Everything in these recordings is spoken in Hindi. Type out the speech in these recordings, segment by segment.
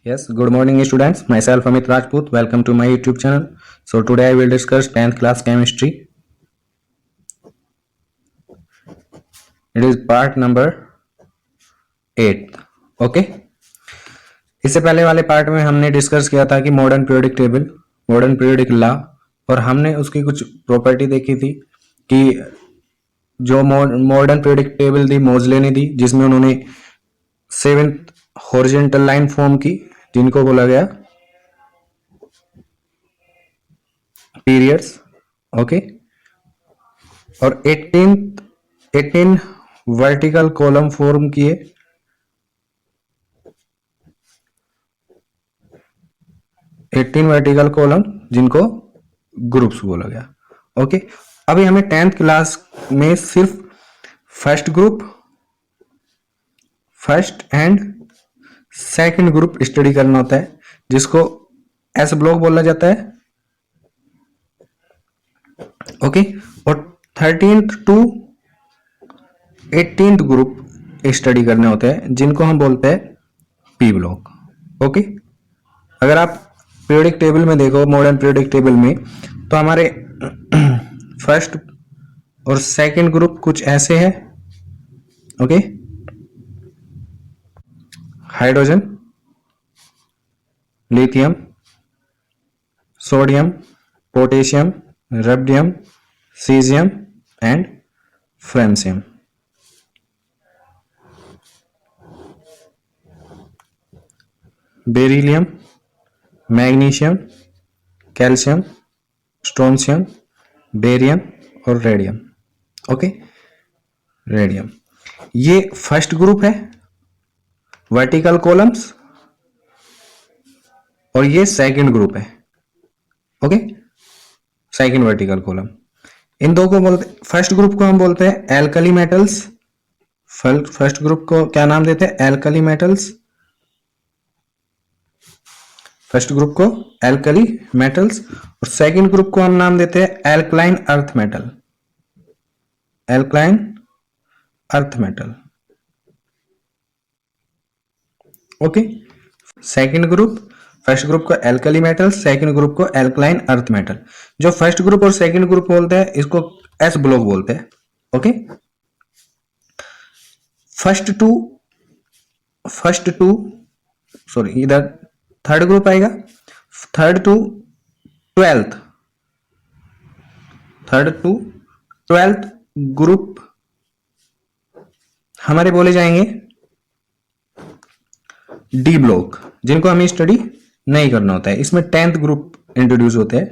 Yes, good morning students. Myself Amit Rajput. Welcome to my YouTube channel. So today I will discuss 10th class chemistry. It is part number 8. Okay. इससे पहले वाले पार्ट में हमने डिस्कस किया था कि modern periodic table, modern periodic law, और हमने उसकी कुछ प्रॉपर्टी देखी थी कि जो मॉडर्न पीरियोडिक टेबल दी मोजले ने दी, जिसमें उन्होंने 7th हॉरिजॉन्टल लाइन फॉर्म की, जिनको बोला गया पीरियड्स. ओके. और 18 वर्टिकल कॉलम फॉर्म किए. 18 वर्टिकल कॉलम जिनको ग्रुप्स बोला गया. ओके. अभी हमें 10th क्लास में सिर्फ first and second group study करना होता है, जिसको एस ब्लॉक बोला जाता है. ओके. और 13th to 18th group study करने होते हैं, जिनको हम बोलते हैं पी ब्लॉक. ओके. अगर आप पीरियोडिक टेबल में देखो, मॉडर्न पीरियोडिक टेबल में, तो हमारे फर्स्ट और सेकंड ग्रुप कुछ ऐसे है. Okay. Hydrogen, lithium, sodium, potassium, rubidium, caesium and francium. Beryllium, magnesium, calcium, strontium, barium और रेडियम. ओके. रेडियम ये फर्स्ट ग्रुप है, वर्टिकल कॉलम्स, और ये सेकंड ग्रुप है. ओके. Second vertical column. इन दो को बोलते, फर्स्ट ग्रुप को हम बोलते हैं एल्कली मेटल्स. फर्स्ट ग्रुप को क्या नाम देते हैं? Alkali metals. फर्स्ट ग्रुप को एल्कली मेटल्स, और सेकंड ग्रुप को हम नाम देते हैं alkaline earth metal. Alkaline earth metal. Okay. Second group, first group को एल्कली मेटल, सेकंड ग्रुप को एल्कलाइन अर्थ मेटल. जो फर्स्ट ग्रुप और सेकंड ग्रुप बोलते हैं, इसको एस ब्लॉक बोलते हैं. ओके. फर्स्ट टू सॉरी, इधर थर्ड ग्रुप आएगा. थर्ड टू ट्वेल्थ ग्रुप हमारे बोले जाएंगे डी ब्लॉक, जिनको हमें स्टडी नहीं करना होता है. इसमें 10th ग्रुप इंट्रोड्यूस होते हैं.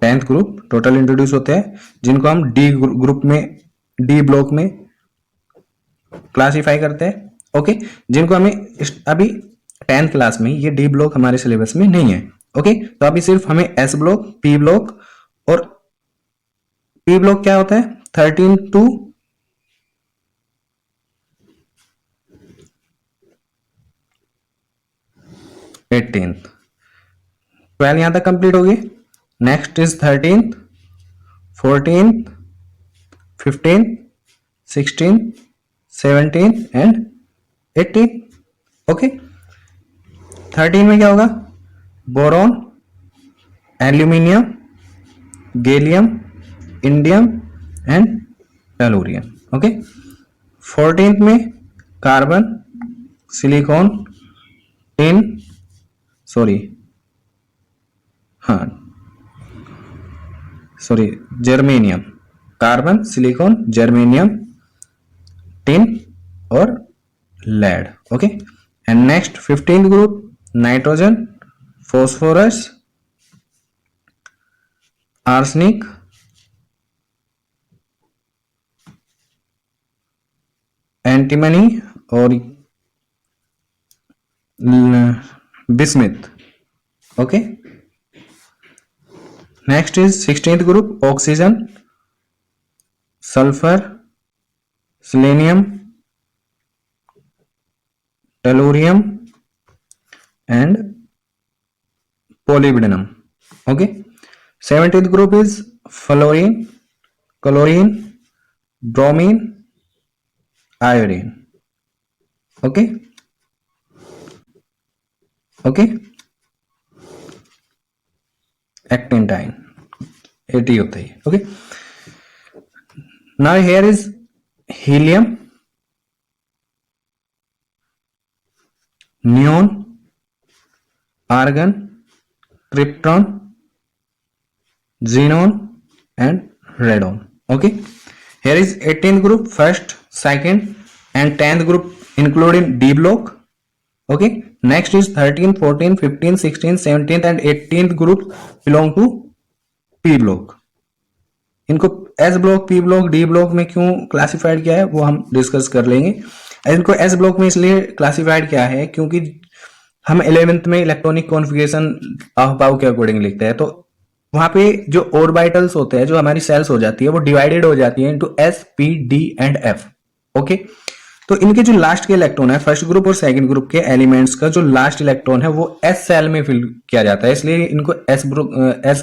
10th ग्रुप टोटल इंट्रोड्यूस होते हैं, जिनको हम डी ग्रुप में, डी ब्लॉक में क्लासिफाई करते हैं. ओके. जिनको हमें अभी 10th क्लास में, ये डी ब्लॉक हमारे सिलेबस में नहीं है. ओके. तो अभी सिर्फ हमें एस ब्लॉक, पी ब्लॉक, और पी ब्लॉक क्या होता है? 13 टू 18th. 12 यहां तक कंप्लीट होगी. Next is 13th, 14th, 15th, 16th, 17th and 18th. Okay. 13 में क्या होगा? Boron, aluminium, gallium, indium and tellurium. Okay. 14th में carbon, silicon, tin, germanium. Carbon, silicon, germanium, tin और lead. Okay. And next 15th group, nitrogen, phosphorus, arsenic, antimony और bismuth. Okay. Next is 16th group, oxygen, sulphur, selenium, tellurium and पोलिब्डेनम. Okay. 17th group is fluorine, chlorine, bromine, iodine. Okay. Okay, एक्टिनटाइन 80 होता है। Okay, now here is helium, neon, argon, krypton, xenon and radon. Okay, here is 18th group, first, second and 10th group included in D block. Okay, next is 13th, 14th, 15th, 16th, 17th and 18th group belong to P block. इनको S block, P block, D block में क्यों क्लासिफाइड किया है वो हम डिस्कस कर लेंगे। इनको S ब्लॉक में इसलिए क्लासिफाइड किया है क्योंकि हम 11th में इलेक्ट्रॉनिक कॉन्फ़िगरेशन अहबाव के अकॉर्डिंग लिखते हैं, तो वहां पे जो ऑर्बिटल्स होते हैं, जो हमारी सेल्स हो जाती है, वो डिवाइडेड हो जाती है into S, P, D and F। Okay, तो इनके जो लास्ट के इलेक्ट्रॉन है, फर्स्ट ग्रुप और सेकंड ग्रुप के एलिमेंट्स का जो लास्ट इलेक्ट्रॉन है वो S सेल में फिल किया जाता है, इसलिए इनको S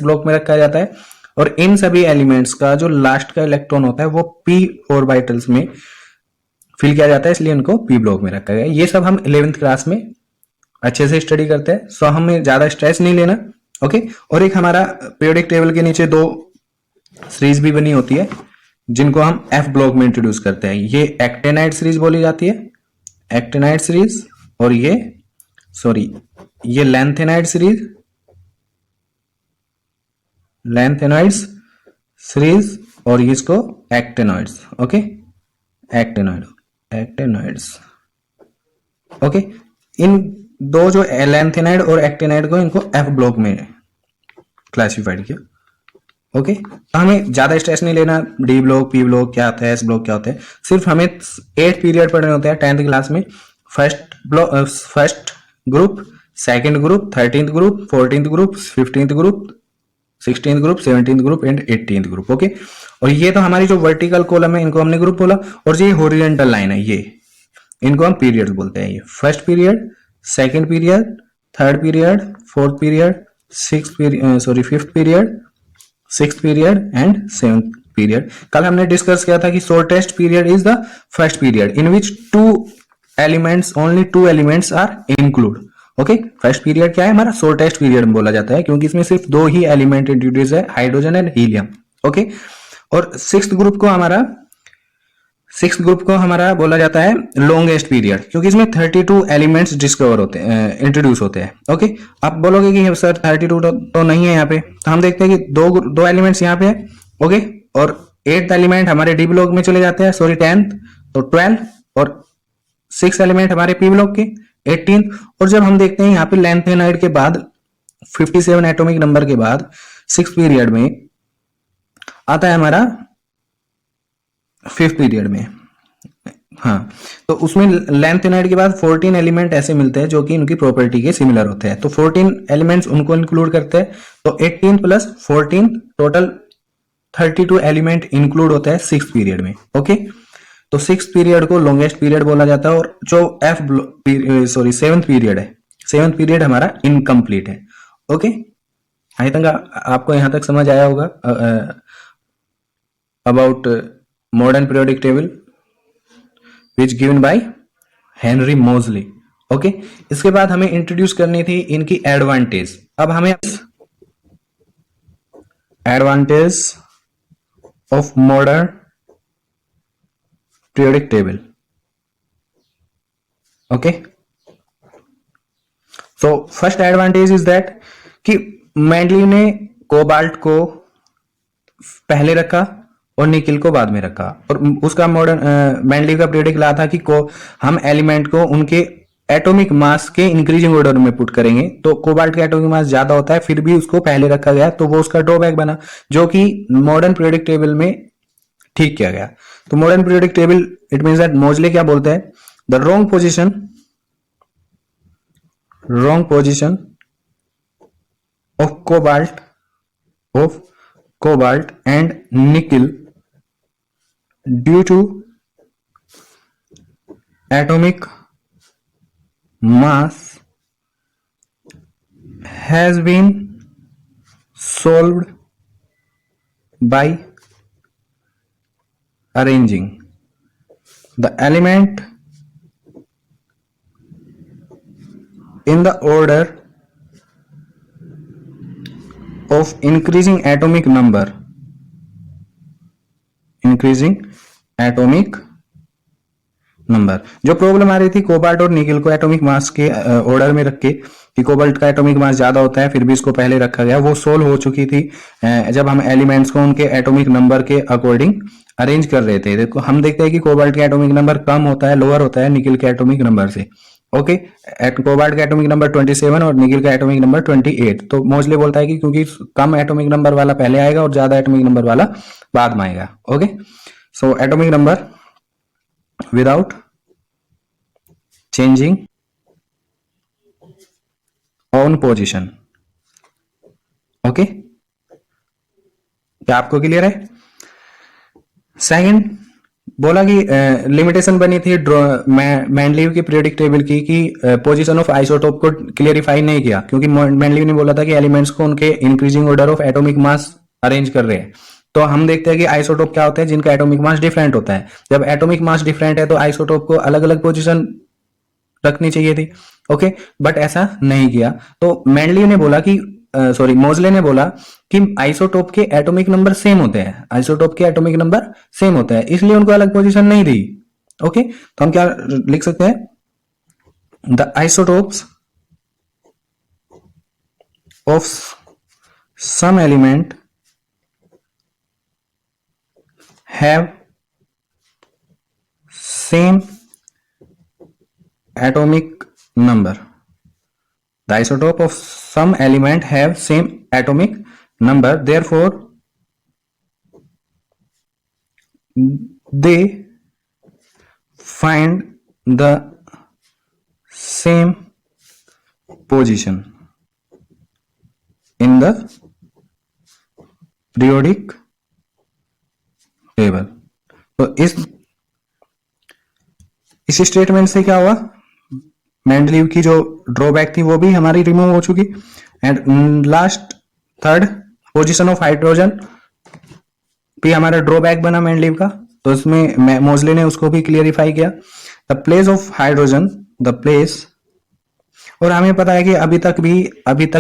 ब्लॉक में रखा जाता है। और इन सभी एलिमेंट्स का जो लास्ट का इलेक्ट्रॉन होता है वो P ऑर्बिटल्स में फिल किया जाता है, इसलिए इनको P ब्लॉक में रखा गया। ये सब हम 11th क्लास में अच्छे से स्टडी करते हैं, सो हमें ज्यादा स्ट्रेस नहीं लेना। ओके, और एक हमारा पीरियोडिक टेबल के नीचे दो सीरीज भी बनी होती है जिनको हम F ब्लॉक में इंट्रोड्यूस करते हैं। ये एक्टेनाइड सीरीज बोली जाती है, एक्टेनाइड सीरीज, और ये लेंथेनाइड सीरीज, लेंथेनाइड्स सीरीज, और इसको एक्टेनॉइड्स। Okay, actinoids. ओके, इन दो जो लेंथेनाइड और एक्टेनाइड को इनको F ब्लॉक में क्लासिफाइड किया। ओके, हमें ज्यादा स्ट्रेस नहीं लेना, डी ब्लॉक, पी ब्लॉक क्या होता है, एस ब्लॉक क्या होता है, सिर्फ हमें 8 पीरियड पढ़ने होते हैं 10th क्लास में। First group, second group, 13th group, 14th group, 15th group, 16th group, 17th group and 18th group. Okay, और ये तो हमारी जो वर्टिकल कॉलम है इनको हमने ग्रुप बोला, और ये हॉरिजॉन्टल लाइन है, ये इनको हम पीरियड बोलते हैं। ये first period, second period, third period, fourth period, fifth period, sixth period and seventh period. कल हमने डिस्कस किया था कि shortest period is the first period in which only two elements are include. Okay, first period क्या है हमारा, शॉर्टेस्ट पीरियड बोला जाता है क्योंकि इसमें सिर्फ दो ही एलिमेंट इंट्रोड्यूस है, हाइड्रोजन एंड हीलियम। ओके, और सिक्स्थ ग्रुप को हमारा बोला जाता है लॉन्गेस्ट पीरियड क्योंकि इसमें 32 एलिमेंट्स डिस्कवर होते हैं, इंट्रोड्यूस होते हैं। ओके, आप बोलोगे कि सर 32 तो नहीं है यहाँ पे, तो हम देखते हैं कि दो एलिमेंट्स यहाँ पे है। ओके, और 8th एलिमेंट हमारे डी ब्लॉक में चले जाते हैं, 10th, तो 12, और 6 एलिमेंट हमारे पी ब्लॉक के 18th। और जब हम देखते हैं यहाँ पे लेंथेनाइड के बाद 57 एटॉमिक नंबर के बाद 6th पीरियड में आता है हमारा 5th पीरियड में। हाँ, तो उसमें लेंथेनाइड के बाद 14 एलिमेंट ऐसे मिलते हैं जो कि उनकी प्रॉपर्टी के सिमिलर होते हैं, तो 14 एलिमेंट्स उनको इंक्लूड करते हैं, तो 18 प्लस 14 टोटल 32 एलिमेंट इंक्लूड होता है 6th पीरियड में। ओके, तो 6th पीरियड को लॉन्गेस्ट पीरियड बोला जाता है, और जो 7th पीरियड है, 7th पीरियड हमारा इनकम्प्लीट है। ओके, आई थिंक आपको यहां तक समझ आया होगा about modern periodic table which given by Henry मोजली। ओके, इसके बाद हमें इंट्रोड्यूस करनी थी इनकी एडवांटेज। अब हमें advantage of modern periodic table. Okay, so first advantage is that कि मेंडली ने कोबाल्ट को पहले रखा और निकिल को बाद में रखा, और उसका मॉडर्न मेंडली का पीरियोडिक लॉ था कि हम एलिमेंट को उनके एटॉमिक मास के इंक्रीजिंग ऑर्डर में पुट करेंगे, तो कोबाल्ट का एटॉमिक मास ज्यादा होता है, फिर भी उसको पहले रखा गया, तो वो उसका ड्रॉबैक बना, जो कि मॉडर्न पीरियोडिक टेबल में ठीक किया गया। तो modern periodic table it means that मोजले क्या बोलते हैं, the wrong position of cobalt and nickel due to atomic mass has been solved by arranging the element in the order of increasing atomic number, increasing atomic number. जो प्रॉब्लम आ रही थी कोबाल्ट और निकल को एटॉमिक मास के ऑर्डर में रख के कि कोबाल्ट का एटॉमिक मास ज्यादा होता है फिर भी इसको पहले रखा गया, वो सोल्व हो चुकी थी जब हम एलिमेंट्स को उनके एटॉमिक नंबर के अकॉर्डिंग अरेंज कर रहे थे। देखो हम देखते हैं कि कोबाल्ट का एटॉमिक नंबर कम होता है, लोअर होता है निकल के एटॉमिक नंबर से। ओके, कोबाल्ट का एटॉमिक नंबर 27 और निकल का एटॉमिक नंबर 28। तो मोस्टली बोलता है कि क्योंकि कम एटॉमिक नंबर वाला पहले आएगा और ज्यादा एटॉमिक नंबर वाला बाद में आएगा। Okay, so atomic number without changing on position। Okay, क्या आपको क्लियर है? सेकंड बोला कि लिमिटेशन बनी थी मेंडलीव की पीरियोडिक टेबल की कि पोजीशन ऑफ आइसोटोप को क्लियरिफाई नहीं किया, क्योंकि मेंडलीव ने बोला था कि एलिमेंट्स को उनके increasing order of atomic mass arrange कर रहे हैं। तो हम देखते हैं कि आइसोटोप क्या होते हैं जिनका एटॉमिक मास डिफरेंट होता है। जब एटॉमिक मास डिफरेंट है तो आइसोटोप को अलग अलग पोजीशन रखनी चाहिए थी। ओके, बट ऐसा नहीं किया। तो मेंडलीव ने बोला कि मोजले ने बोला कि आइसोटोप के एटॉमिक नंबर सेम होते हैं, आइसोटोप के एटॉमिक नंबर सेम होते हैं, इसलिए उनको अलग पोजीशन नहीं दी। ओके, तो हम क्या लिख सकते हैं? The isotopes of some element have same atomic number। The isotope of some element have same atomic number, therefore they find the same position in the periodic table। तो इस स्टेटमेंट से क्या हुआ? मेंडलीव की जो ड्रॉबैक थी वो भी हमारी रिमूव हो चुकी। And last third position of hydrogen भी हमारा ड्रॉबैक बना मेंडलीव का, तो इसमें मोजले ने उसको भी क्लियरिफाई किया। The place of hydrogen, the place, और हमें पता है कि अभी तक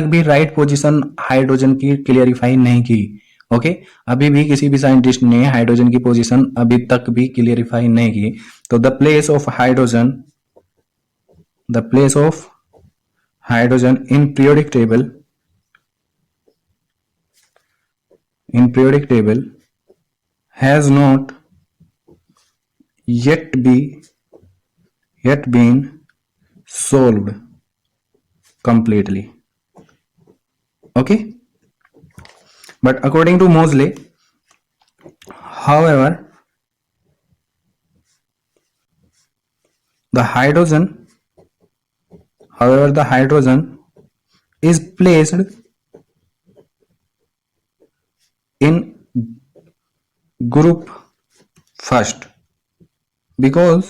भी राइट पोजीशन हाइड्रोजन की क्लियरिफाई नहीं की। ओके, अभी भी किसी भी साइंटिस्ट ने हाइड्रोजन की पोजीशन अभी तक भी क्लियरिफाई नहीं की। तो the place of hydrogen, the place of hydrogen in periodic table has not yet been solved completely। okay, but according to Moseley, however, the hydrogen is placed in group first because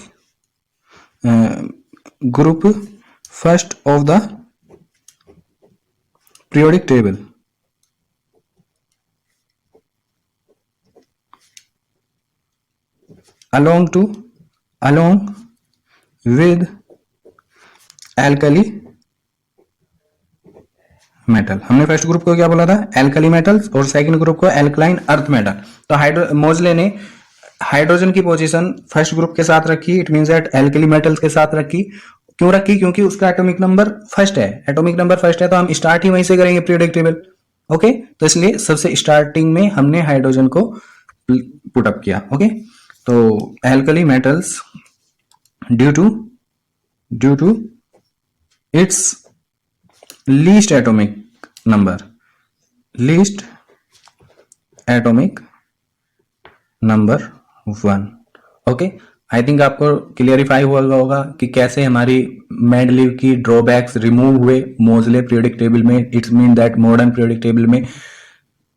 group first of the periodic table along with alkali metal. हमने फर्स्ट ग्रुप को क्या बोला था? एल्कली मेटल्स, और सेकंड ग्रुप को एल्कलाइन अर्थ मेटल। तो मोजले ने हाइड्रोजन की पोजीशन फर्स्ट ग्रुप के साथ रखी, it means that alkali metals के साथ रखी। क्यों रखी? क्योंकि उसका एटॉमिक नंबर फर्स्ट है, एटॉमिक नंबर फर्स्ट है तो हम स्टार्ट ही वहीं से करेंगे पीरियोडिक टेबल। ओके, तो इसलिए सबसे स्टार्टिंग में हमने हाइड्रोजन को पुट अप किया। ओके, तो alkali metals due to its least atomic number 1। Okay, I think आपको क्लियरिफाई हुआ होगा कि कैसे हमारी मेंडलीव की ड्रॉबैक्स रिमूव हुए मोजले पीरियोडिक टेबल में। It's mean that modern periodic table में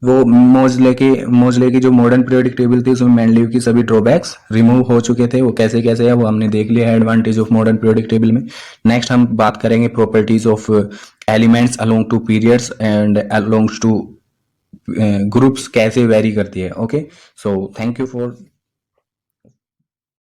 वो मोजले की जो मॉडर्न पीरियोडिक टेबल थी उसमें मेंडलीव की सभी ड्रॉबैक्स रिमूव हो चुके थे। वो कैसे कैसे है वो हमने देख लिया है advantage of modern periodic table में। नेक्स्ट हम बात करेंगे properties of elements along to periods and along to groups कैसे वेरी करती है। Okay, so thank you for